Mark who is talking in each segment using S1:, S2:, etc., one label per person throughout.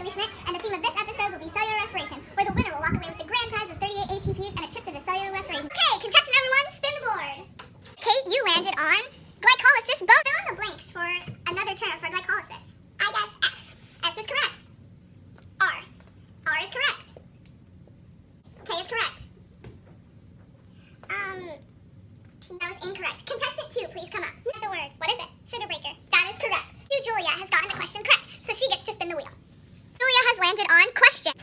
S1: Haley Schmidt, and the theme of this episode will be Cellular Respiration, where the winner will walk away with the grand prize of 38 ATPs and a trip to the Cellular Respiration. Okay, contestant number 1, spin the board. Kate, you landed on glycolysis bone. Fill in the blanks for another term for glycolysis. I guess S. S is correct. R. R is correct. K is correct. T. That was incorrect. Contestant 2, please come up. The word. What is it? Sugar breaker. That is correct. Julia has gotten the question correct, so she gets to spin the wheel. Julia has landed on question.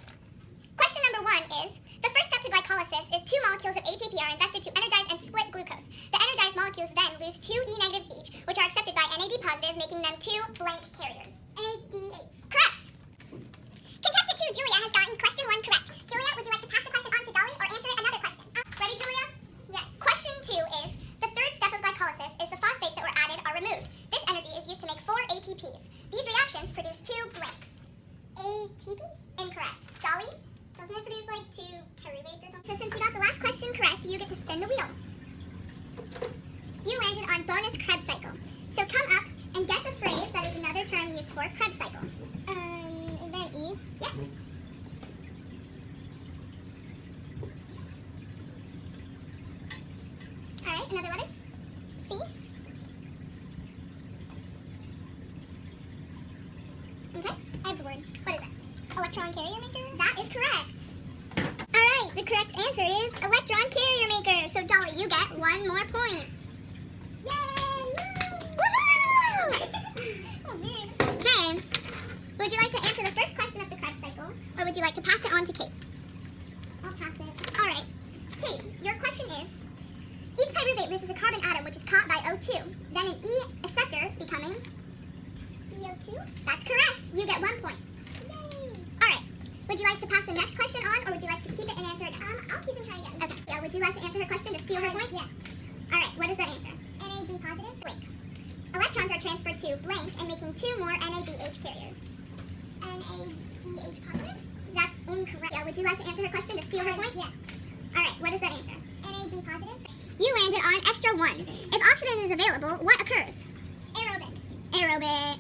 S1: Question number 1 is, the first step to glycolysis is 2 molecules of ATP are invested to energize and split glucose. The energized molecules then lose 2 E negatives each, which are accepted by NAD positive, making them 2 blank carriers. NADH. Correct. Contestant 2, Julia, has gotten question 1 correct. Julia, would you like to pass the question on to Dolly or answer another question? Ready, Julia? Yes. Question 2 is, the third step of glycolysis is the phosphates that were added are removed. This energy is used to make 4 ATPs. These reactions produce 2 blanks. ATP? Incorrect. Dolly? Doesn't it produce like 2 pyruvates or something? So since you got the last question correct, you get to spin the wheel. You landed on bonus Krebs cycle. So come up and guess a phrase that is another term used for Krebs cycle. Is that E? Yes. Alright, another letter? C? Okay, I have the word. What is it? Electron carrier maker? That is correct. Alright, the correct answer is electron carrier maker. So Dolly, you get 1 more point. Yay! Woohoo! Okay. Would you like to answer the first question of the Krebs cycle, or would you like to pass it on to Kate? I'll pass it. Alright. Kate, your question is, each pyruvate loses a carbon atom which is caught by O2, then an E acceptor becoming CO2? That's correct. You get 1 point. Yay! Alright. Would you like to pass the next question on, or would you like to keep it and answer it? I'll keep and try again. Okay. Yeah, would you like to answer her question to seal her point? Yes. Alright, what is that answer? NAD positive? Blank. Electrons are transferred to blank and making 2 more NADH carriers. NADH positive? That's incorrect. Yeah, would you like to answer her question to seal her point? Yes. Alright, what is that answer? NAD positive? You landed on extra 1. If oxygen is available, what occurs? Aerobic. Aerobic.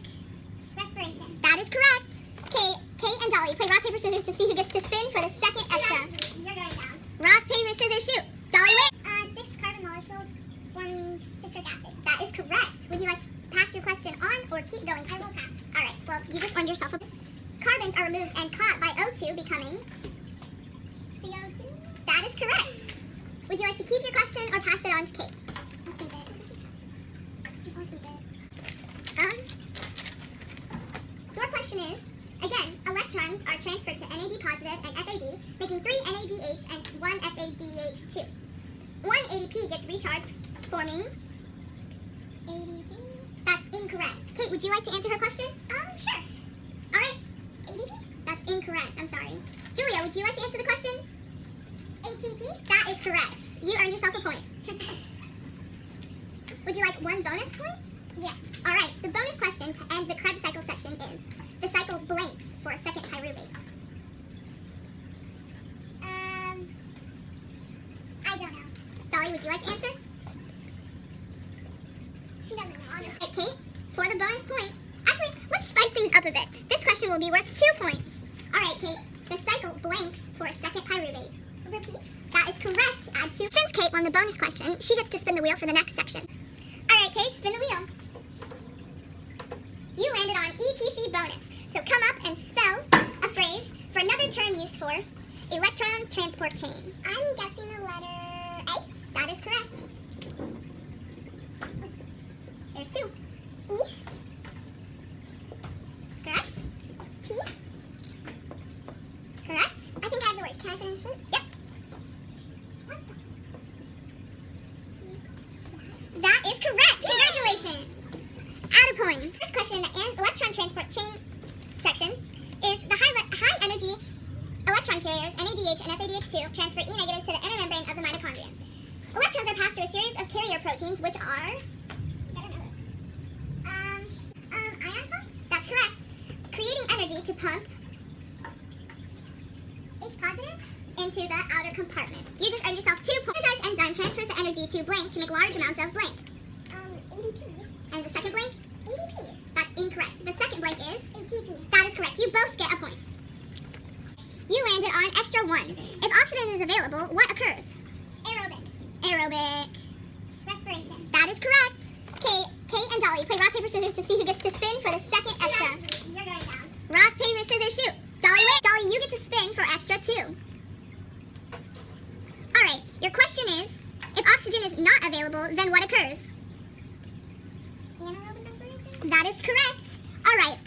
S1: Respiration. That is correct. Kate and Dolly play rock, paper, scissors to see who gets to spin for the second extra. You're going down. Rock, paper, scissors, shoot. Dolly wins. 6 carbon molecules forming citric acid. That is correct. Would you like to pass your question on or keep going? I will pass. Alright, well, you just earned yourself a... Carbons are removed and caught by O2, becoming CO2. That is correct. Would you like to keep your question or pass it on to Kate? I'll keep it. I'll keep it. Your question is, again, electrons are transferred to NAD positive and FAD, making 3 NADH and 1 FADH2. 1 ADP gets recharged, forming ADP? That's incorrect. Kate, would you like to answer her question? Sure. Alright. ADP? That's incorrect. I'm sorry. Julia, would you like to answer the question? ATP? That is correct. You earned yourself a point. Would you like 1 bonus point? Yes. Alright, the bonus question to end the Krebs cycle section is, the cycle blanks for a second pyruvate. I don't know. Dolly, would you like to answer? She doesn't know. I'll just... Kate, for the bonus point. Actually, let's spice things up a bit. This question will be worth 2 points. Alright, Kate, the cycle blanks for a second pyruvate. Repeat. That is correct. Add 2. Since Kate won the bonus question, she gets to spin the wheel for the next section. Alright, Kate, spin the wheel. You landed on ETC bonus. So come up and spell a phrase for another term used for electron transport chain. I'm guessing the letter A. That is correct. There's 2. E. Correct. T. Correct. I think I have the word. Can I finish it? Yep. That is correct. Congratulations. Add a point. First question in the electron transport chain section is the high energy electron carriers, NADH and FADH2, transfer E negatives to the inner membrane of the mitochondria. Electrons are passed through a series of carrier proteins, which are... I don't know this. Ion pumps? That's correct. Creating energy to pump H positive into the outer compartment. You just earned yourself 2 points. Energized enzyme transfers the energy to blank to make large amounts of blank. ADP. And the second blank? ADP. That's incorrect. The second blank is ATP. That is correct. You both get a point. extra 1. If oxygen is available, what occurs? Aerobic. Aerobic. Respiration. That is correct. Kate and Dolly play rock, paper, scissors to see who gets to spin for the second extra. You're going down. Rock, paper, scissors, shoot. Dolly wins. Dolly, you get to spin for extra 2. Alright, your question is, if oxygen is not available, then what occurs? Anaerobic respiration? That is correct. Alright,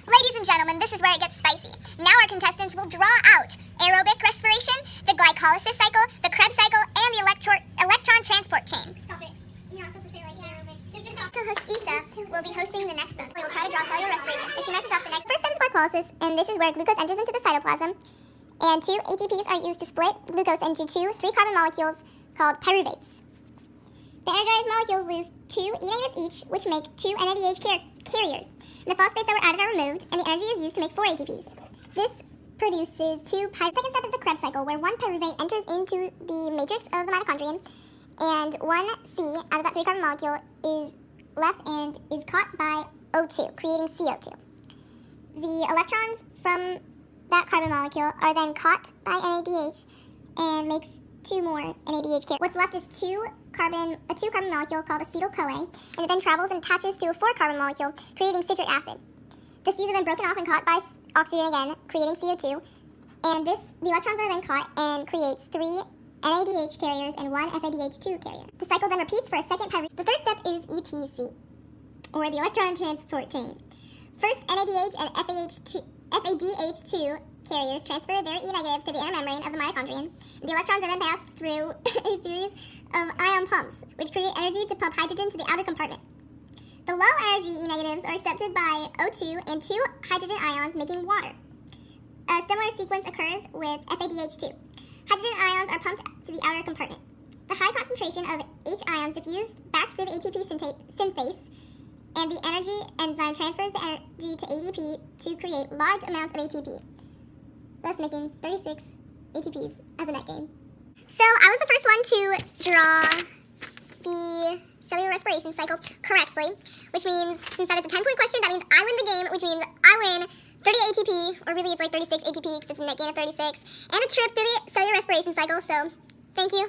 S1: ladies and gentlemen, this is where it gets spicy. Now our contestants will draw out aerobic respiration, the glycolysis cycle, the Krebs cycle, and the electron transport chain. Stop it. You're not supposed to say like aerobic. Just co-host Isa will be hosting the next book. We will try to draw cellular respiration. If she messes up, the next first step is glycolysis, and this is where glucose enters into the cytoplasm, and 2 ATPs are used to split glucose into 2 3-carbon molecules called pyruvates. The energized molecules lose 2 E negatives each, which make 2 NADH carriers. The phosphates that were added are removed, and the energy is used to make 4 ATPs. This produces 2 pyruvates. The second step is the Krebs cycle, where 1 pyruvate enters into the matrix of the mitochondrion, and 1 C out of that 3-carbon molecule is left and is caught by O2, creating CO2. The electrons from that carbon molecule are then caught by NADH and makes 2 more NADH carriers. What's left is a 2-carbon molecule called acetyl-CoA, and it then travels and attaches to a 4-carbon molecule, creating citric acid. The C's are then broken off and caught by oxygen again, creating CO2, and the electrons are then caught and creates 3 NADH carriers and 1 FADH2 carrier. The cycle then repeats for a second pyruvate. The third step is ETC, or the electron transport chain. First, NADH and FADH2 carriers transfer their E negatives to the inner membrane of the mitochondrion. The electrons are then passed through a series of ion pumps, which create energy to pump hydrogen to the outer compartment. The low energy E negatives are accepted by O2 and 2 hydrogen ions, making water. A similar sequence occurs with FADH2. Hydrogen ions are pumped to the outer compartment. The high concentration of H ions diffused back through the ATP synthase, and the energy enzyme transfers the energy to ADP to create large amounts of ATP, thus making 36 ATPs as a net gain. So I was the first one to draw the cellular respiration cycle correctly, which means, since that is a 10-point question, that means I win the game, which means I win 30 ATP, or really it's like 36 ATP because it's a net gain of 36, and a trip through the cellular respiration cycle. So thank you.